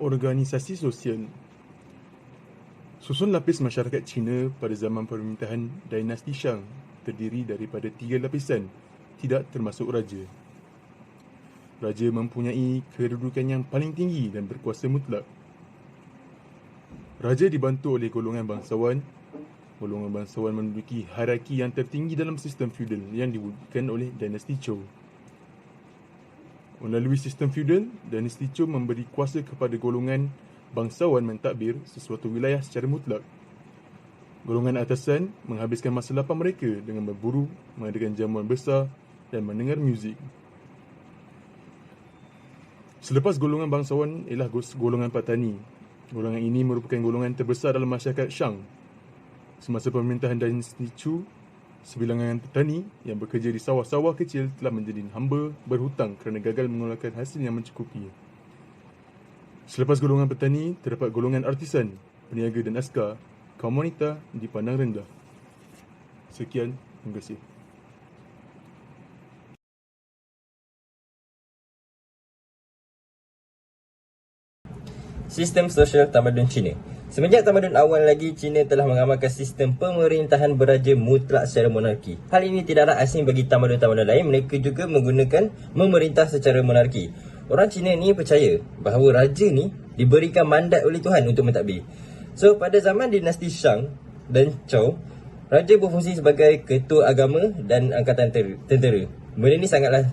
Organisasi sosial. Susun lapis masyarakat Cina pada zaman pemerintahan dinasti Shang terdiri daripada 3 lapisan, tidak termasuk raja. Raja mempunyai kedudukan yang paling tinggi dan berkuasa mutlak. Raja dibantu oleh golongan bangsawan. Golongan bangsawan menduduki hierarki yang tertinggi dalam sistem feudal yang diwujudkan oleh dinasti Zhou. Melalui sistem feudal, dinasti Zhou memberi kuasa kepada golongan bangsawan mentadbir sesuatu wilayah secara mutlak. Golongan atasan menghabiskan masa lapang mereka dengan berburu, mengadakan jamuan besar dan mendengar muzik. Selepas golongan bangsawan ialah golongan petani. Golongan ini merupakan golongan terbesar dalam masyarakat Shang. Semasa pemerintahan dinasti Chu, sebilangan petani yang bekerja di sawah-sawah kecil telah menjadi hamba berhutang kerana gagal mengeluarkan hasil yang mencukupi. Selepas golongan petani, terdapat golongan artisan, peniaga dan askar. Kaum wanita dipandang rendah. Sekian, terima kasih. Sistem sosial tamadun Cina. Semenjak tamadun awal lagi, Cina telah mengamalkan sistem pemerintahan beraja mutlak secara monarki. Hal ini tidaklah asing bagi tamadun-tamadun lain, mereka juga menggunakan memerintah secara monarki. Orang Cina ni percaya bahawa raja ni diberikan mandat oleh Tuhan untuk mentadbir. So, pada zaman dinasti Shang dan Zhou, raja berfungsi sebagai ketua agama dan angkatan tentera. Benda ni sangatlah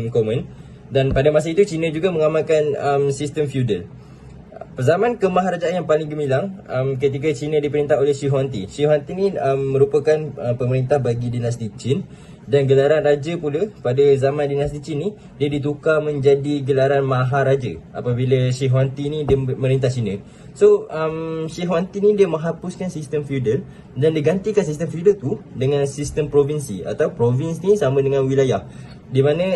common. Dan pada masa itu, Cina juga mengamalkan sistem feudal. Zaman kemaharajaan yang paling gemilang ketika Cina diperintah oleh Shi Huangdi. Shi Huangdi ni merupakan pemerintah bagi dinasti Qin, dan gelaran raja pula pada zaman dinasti Qin ni dia ditukar menjadi gelaran maharaja apabila Shi Huangdi ni dia merintah Cina. So Shi Huangdi ni dia menghapuskan sistem feudal dan digantikan sistem feudal tu dengan sistem provinsi, atau provinsi ni sama dengan wilayah, di mana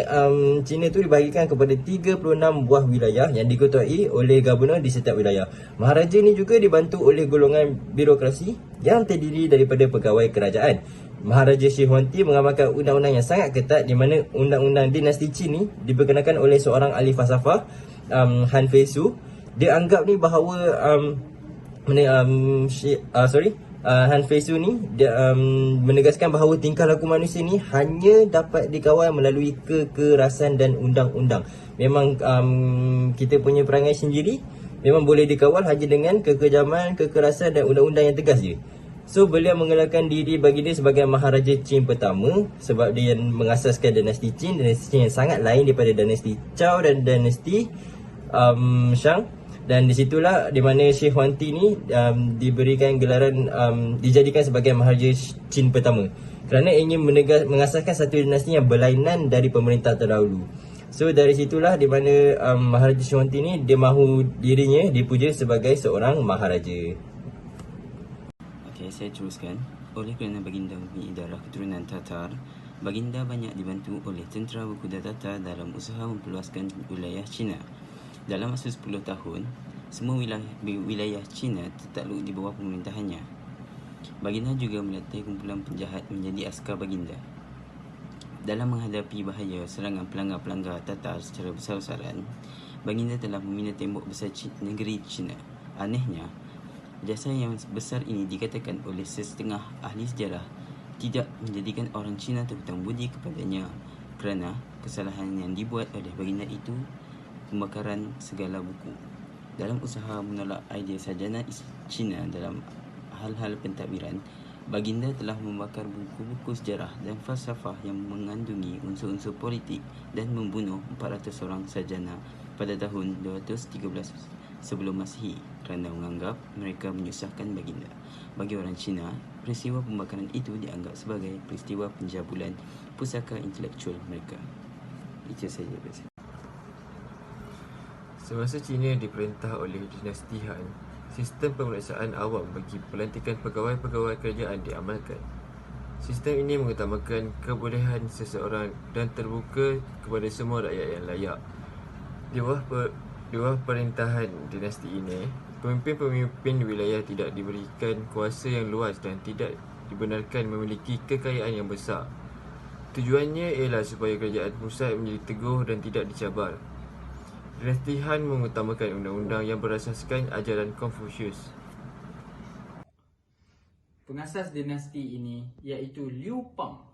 Cina tu dibahagikan kepada 36 buah wilayah yang diketuai oleh gubernur di setiap wilayah. Maharaja ni juga dibantu oleh golongan birokrasi yang terdiri daripada pegawai kerajaan. Maharaja Shi Huangdi mengamalkan undang-undang yang sangat ketat, di mana undang-undang dinasti Qin ni diperkenalkan oleh seorang ahli falsafah, Han Feisu. Dia anggap ni bahawa Han Feisu ni dia menegaskan bahawa tingkah laku manusia ni hanya dapat dikawal melalui kekerasan dan undang-undang. Memang kita punya perangai sendiri memang boleh dikawal hanya dengan kekejaman, kekerasan dan undang-undang yang tegas je. So, beliau mengelarkan diri bagi dia sebagai Maharaja Qin pertama sebab dia mengasaskan dinasti Qin yang sangat lain daripada dinasti Zhou dan dinasti Shang. Dan disitulah di mana Shi Huangdi ni diberikan gelaran, dijadikan sebagai Maharaja Qin pertama kerana ingin mengasaskan satu dinasti yang berlainan dari pemerintah terdahulu. So, dari situlah di mana Maharaja Shi Huangdi ni dia mahu dirinya dipuja sebagai seorang maharaja. Okey, saya teruskan. Oleh kerana baginda mempunyai darah keturunan Tatar, baginda banyak dibantu oleh tentera berkuda Tatar dalam usaha memperluaskan wilayah Cina. Dalam masa 10 tahun, semua wilayah Cina tertakluk di bawah pemerintahannya. Baginda juga melatih kumpulan penjahat menjadi askar baginda. Dalam menghadapi bahaya serangan pelanggar-pelanggar Tatar secara besar-besaran, baginda telah membina tembok besar negeri Cina. Anehnya, jasa yang besar ini dikatakan oleh setengah ahli sejarah tidak menjadikan orang Cina terhutang budi kepadanya, kerana kesalahan yang dibuat oleh baginda itu pembakaran segala buku. Dalam usaha menolak idea sarjana Cina dalam hal-hal pentadbiran, baginda telah membakar buku-buku sejarah dan falsafah yang mengandungi unsur-unsur politik dan membunuh 400 orang sarjana pada tahun 213 sebelum Masihi kerana menganggap mereka menyusahkan baginda. Bagi orang Cina, peristiwa pembakaran itu dianggap sebagai peristiwa pencabulan pusaka intelektual mereka. Itu saja dari saya. Semasa Cina diperintah oleh dinasti Han, sistem pemeriksaan awam bagi pelantikan pegawai-pegawai kerajaan diamalkan. Sistem ini mengutamakan kebolehan seseorang dan terbuka kepada semua rakyat yang layak. Di bawah perintahan dinasti ini, pemimpin-pemimpin wilayah tidak diberikan kuasa yang luas dan tidak dibenarkan memiliki kekayaan yang besar. Tujuannya ialah supaya kerajaan pusat menjadi teguh dan tidak dicabar. Dinasti Han mengutamakan undang-undang yang berasaskan ajaran Confucius. Pengasas dinasti ini iaitu Liu Pang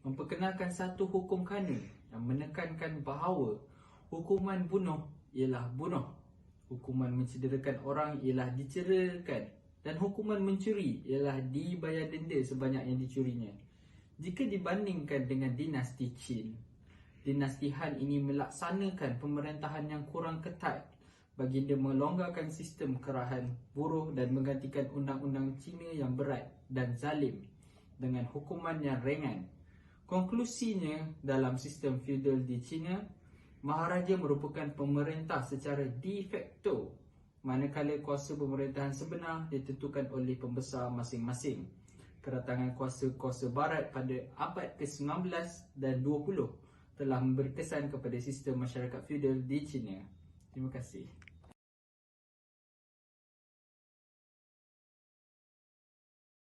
memperkenalkan satu hukum kanun yang menekankan bahawa hukuman bunuh ialah bunuh, hukuman mencederakan orang ialah dicederakan, dan hukuman mencuri ialah dibayar denda sebanyak yang dicurinya. Jika dibandingkan dengan dinasti Qin, dinasti Han ini melaksanakan pemerintahan yang kurang ketat. Baginda melonggarkan sistem kerahan buruh dan menggantikan undang-undang Cina yang berat dan zalim dengan hukuman yang ringan. Konklusinya, dalam sistem feudal di China, Maharaja merupakan pemerintah secara de facto, manakala kuasa pemerintahan sebenar ditentukan oleh pembesar masing-masing. Kedatangan kuasa-kuasa barat pada abad ke-19 dan 20 telah memberi kesan kepada sistem masyarakat feudal di China. Terima kasih.